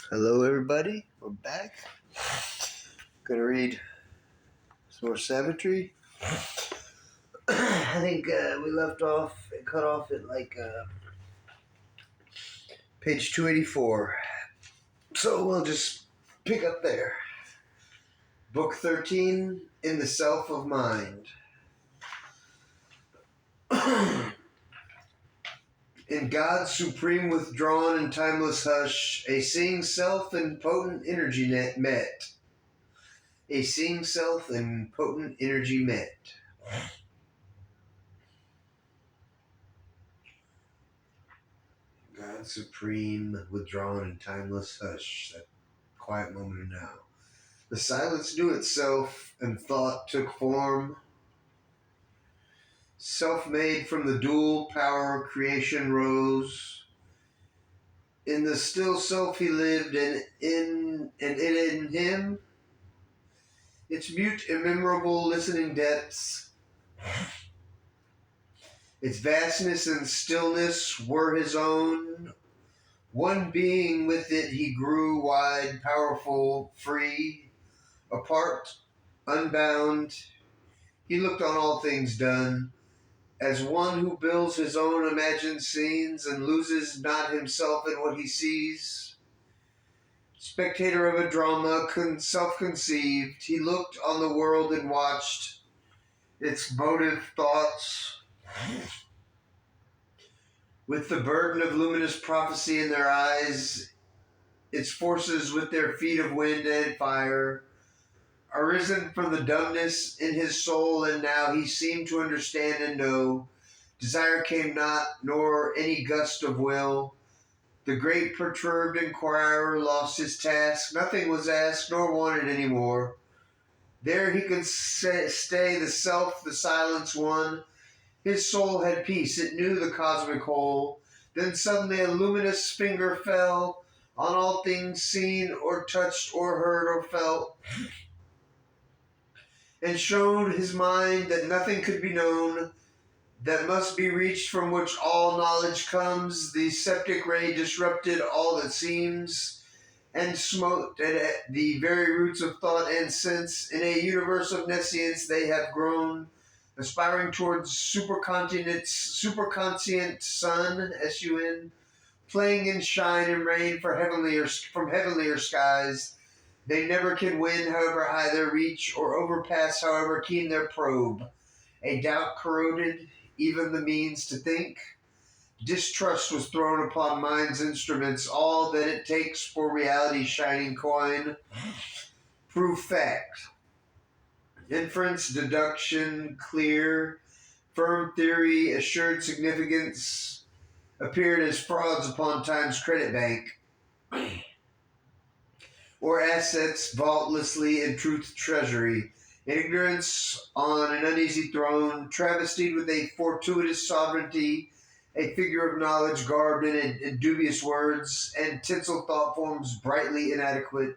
Hello, everybody. We're back. Gonna read some more Savitri. I think we left off, cut off at page 284. So we'll just pick up there. Book 13, In the Self of Mind. In God's supreme withdrawn and timeless hush, a seeing self and potent energy met. A seeing self and potent energy met. God's supreme, withdrawn, and timeless hush, that quiet moment of now. The silence knew itself, and thought took form. Self-made from the dual power, creation rose. In the still self he lived, and it in him, its mute, immemorable, listening depths, its vastness and stillness were his own. One being with it he grew, wide, powerful, free, apart, unbound. He looked on all things done, as one who builds his own imagined scenes and loses not himself in what he sees. Spectator of a drama, self-conceived, he looked on the world and watched its motive thoughts. With the burden of luminous prophecy in their eyes, its forces with their feet of wind and fire, arisen from the dumbness in his soul, and now he seemed to understand and know. Desire came not, nor any gust of will. The great perturbed inquirer lost his task. Nothing was asked nor wanted any more. There he could stay, the self, the silence one. His soul had peace, it knew the cosmic whole. Then suddenly a luminous finger fell on all things seen or touched or heard or felt, and showed his mind that nothing could be known that must be reached, from which all knowledge comes. The septic ray disrupted all that seems, and smote at the very roots of thought and sense. In a universe of nescience they have grown, aspiring towards superconscient sun, S-U-N, playing in shine and rain from heavenlier skies. They never can win, however high their reach, or overpass, however keen their probe. A doubt corroded even the means to think. Distrust was thrown upon mind's instruments, all that it takes for reality's shining coin. Proof fact. Inference, deduction, clear, firm theory, assured significance appeared as frauds upon time's credit bank, or assets vaultlessly in truth's treasury. Ignorance on an uneasy throne, travestied with a fortuitous sovereignty, a figure of knowledge garbed in dubious words, and tinsel thought forms brightly inadequate,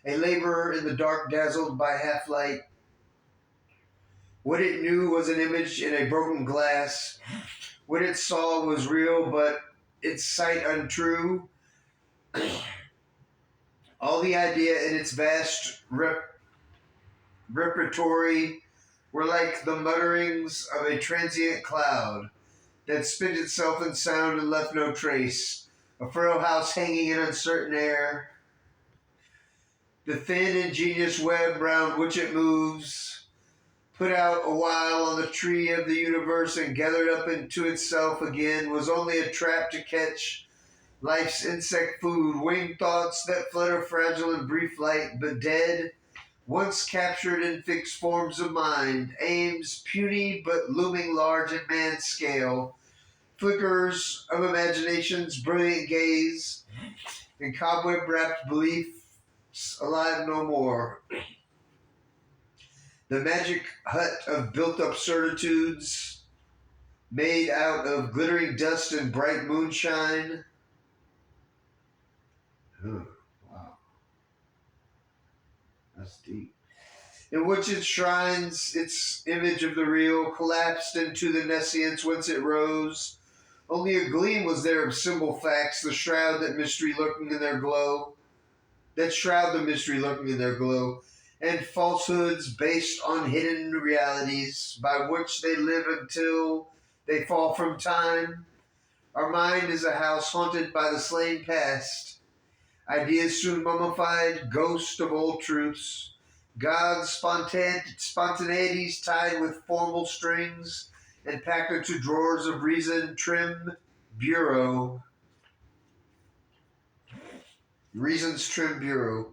a laborer in the dark dazzled by half-light. What it knew was an image in a broken glass. What it saw was real, but its sight untrue. All the idea in its vast repertory were like the mutterings of a transient cloud that spent itself in sound and left no trace, a frail house hanging in uncertain air. The thin, ingenious web round which it moves, put out a while on the tree of the universe and gathered up into itself again, was only a trap to catch life's insect food, winged thoughts that flutter fragile in brief light, but dead, once captured in fixed forms of mind, aims puny but looming large in man's scale, flickers of imagination's brilliant gaze, and cobweb-wrapped beliefs alive no more. The magic hut of built-up certitudes, made out of glittering dust and bright moonshine. Wow. That's deep. In which it shrines its image of the real, collapsed into the nescience whence it rose. Only a gleam was there of symbol facts, the shroud that mystery lurking in their glow. that shroud the mystery lurking in their glow, and falsehoods based on hidden realities by which they live until they fall from time. Our mind is a house haunted by the slain past, ideas soon mummified, ghosts of old truths, God's spontaneities tied with formal strings and packed into drawers of reason, trim bureau. Reason's trim bureau.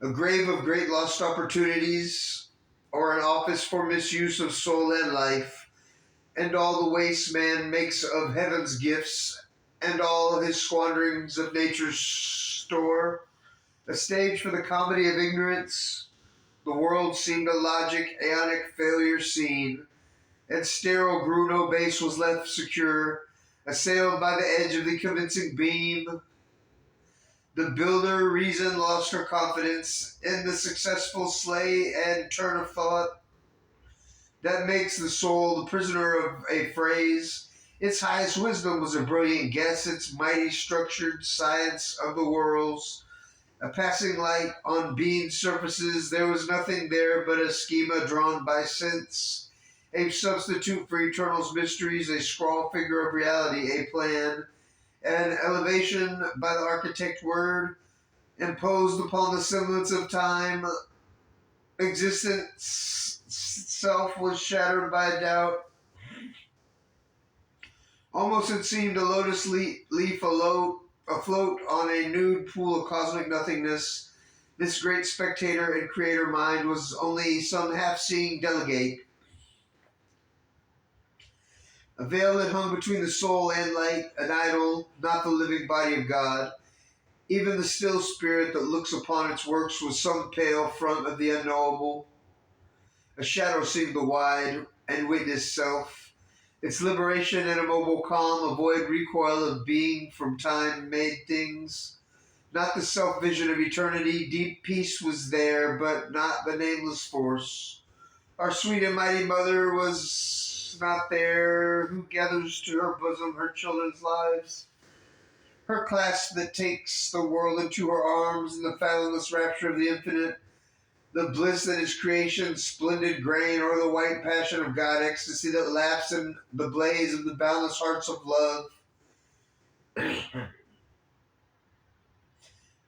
A grave of great lost opportunities, or an office for misuse of soul and life, and all the waste man makes of heaven's gifts, and all his squanderings of nature's store. A stage for the comedy of ignorance. The world seemed a logic, aeonic failure scene, and sterile grew no base was left secure, assailed by the edge of the convincing beam. The builder reason lost her confidence in the successful slay and turn of thought that makes the soul the prisoner of a phrase. Its highest wisdom was a brilliant guess, its mighty structured science of the worlds. A passing light on being surfaces, there was nothing there but a schema drawn by sense, a substitute for eternal's mysteries, a scrawl figure of reality, a plan, an elevation by the architect word, imposed upon the semblance of time. Existence itself was shattered by a doubt. Almost it seemed a lotus leaf afloat on a nude pool of cosmic nothingness. This great spectator and creator mind was only some half-seeing delegate. A veil that hung between the soul and light, an idol, not the living body of God. Even the still spirit that looks upon its works was some pale front of the unknowable. A shadow seemed the wide and witness self. Its liberation and immobile calm, a void recoil of being from time-made things. Not the self-vision of eternity, deep peace was there, but not the nameless force. Our sweet and mighty mother was not there, who gathers to her bosom her children's lives. Her clasp that takes the world into her arms in the fathomless rapture of the infinite. The bliss that is creation's splendid grain, or the white passion of God, ecstasy that laughs in the blaze of the boundless hearts of love.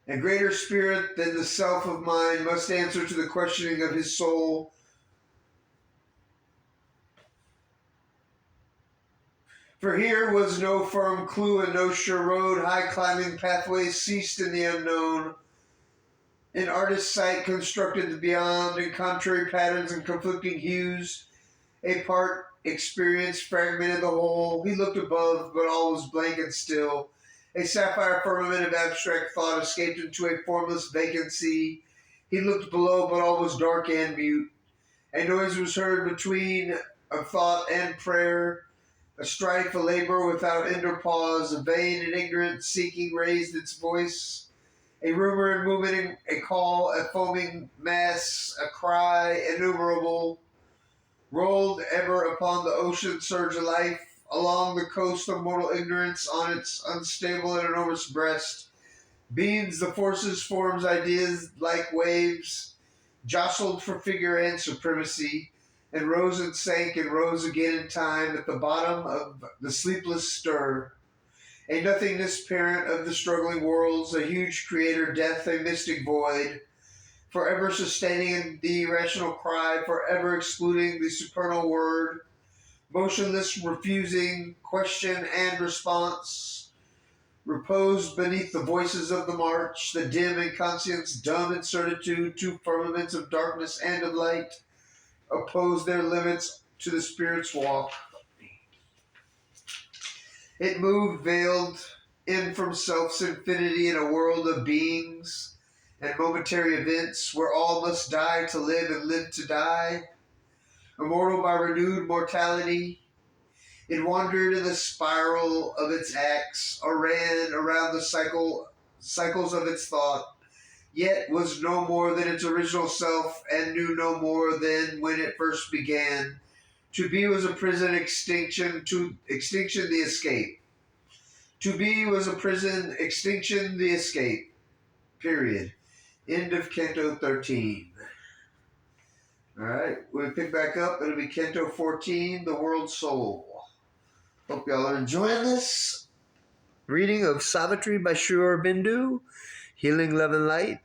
A greater spirit than the self of mind must answer to the questioning of his soul. For here was no firm clue and no sure road. High climbing pathways ceased in the unknown. An artist's sight constructed the beyond in contrary patterns and conflicting hues. A part experience fragmented the whole. He looked above, but all was blank and still. A sapphire firmament of abstract thought escaped into a formless vacancy. He looked below, but all was dark and mute. A noise was heard between of thought and prayer. A strife, a labor without end or pause. A vain and ignorant seeking raised its voice. A rumor and movement, a call, a foaming mass, a cry innumerable, rolled ever upon the ocean surge of life, along the coast of mortal ignorance, on its unstable and enormous breast. Beings, the forces, forms, ideas, like waves, jostled for figure and supremacy, and rose and sank and rose again in time at the bottom of the sleepless stir. A nothingness parent of the struggling worlds, a huge creator, death, a mystic void, forever sustaining the irrational cry, forever excluding the supernal word, motionless, refusing question and response, reposed beneath the voices of the march, the dim in conscience, dumb in certitude, two firmaments of darkness and of light, oppose their limits to the spirit's walk. It moved, veiled in from self's infinity in a world of beings and momentary events where all must die to live and live to die. Immortal by renewed mortality, it wandered in the spiral of its acts, or ran around the cycles of its thought, yet was no more than its original self and knew no more than when it first began. To be was a prison, extinction the escape. To be was a prison, extinction the escape. Period. End of Canto 13. Alright, we'll pick back up. It'll be Canto 14, The World Soul. Hope y'all are enjoying this reading of Savitri by Sri Aurobindo, Healing, Love, and Light.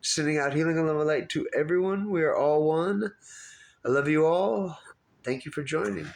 Sending out healing and love and light to everyone. We are all one. I love you all. Thank you for joining.